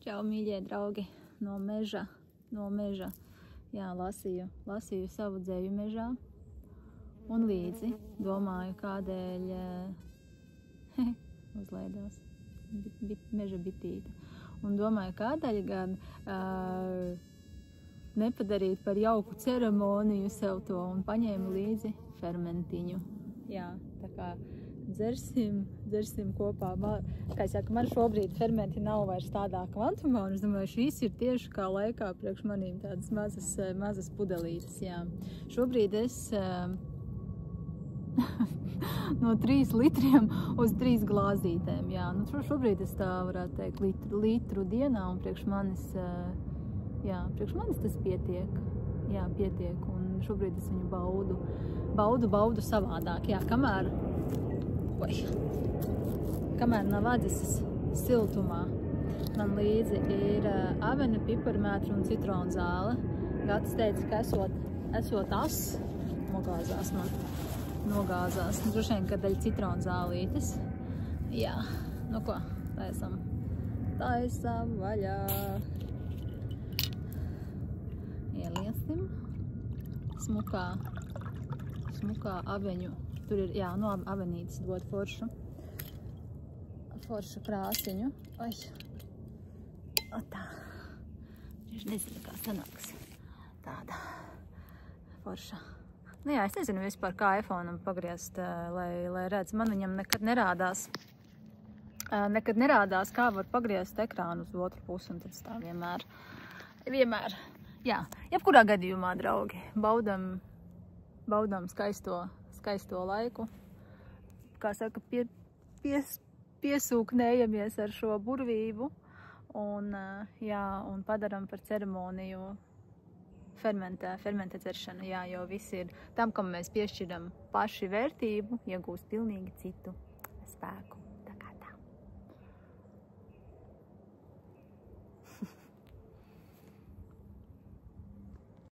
Čau, mīļie draugi, no meža. Jā, lasīju savu dzēju mežā un līdzi domāju, kādēļ uzlaidās meža bitīte. Un domāju, kādēļ gan nepadarīt par jauku ceremoniju sev to un paņēmu līdzi fermentiņu. Jā, tā kā dzersim kopā. Kā es saku, man šobrīd fermenti nav vairs tādā kvantumā, un es domāju, šīs ir tieši kā laikā priekš manīm tādas mazas pudelītes, jā. Šobrīd es no 3 litriem uz 3 glāzītēm, jā. Nu, šobrīd es tā varētu teikt litru dienā, un priekš manis tas pietiek. Jā, pietiek, un šobrīd es viņu baudu savādāk, jā, kamēr nav atdzisis siltumā. Man līdzi ir avena, piparmētra un citronu zāle. Gatis teica, ka esot ass, nogāzās. Droši vien, ka daļa citronu zālītes. Jā, nu ko, taisam vaļā. Ieliesim smukā aveņu. Tur ir, jā, no avenītes dod foršu krāsiņu. Oi, tā. Viņš nezinu, kā sanāks. Tāda forša. Nu jā, es nezinu vispār, kā iPhone'am pagriezt, lai redz. Man viņam nekad nerādās, kā var pagriezt ekrānu uz otru pusi, un tad tā vienmēr. Jā, jebkurā gadījumā, draugi, baudam skaisto laiku. Kā saka, piesūknējamies ar šo burvību un padaram par ceremoniju fermenta dzeršanu. Jā, jo viss ir tam, kam mēs piešķiram paši vērtību, iegūst pilnīgi citu spēku.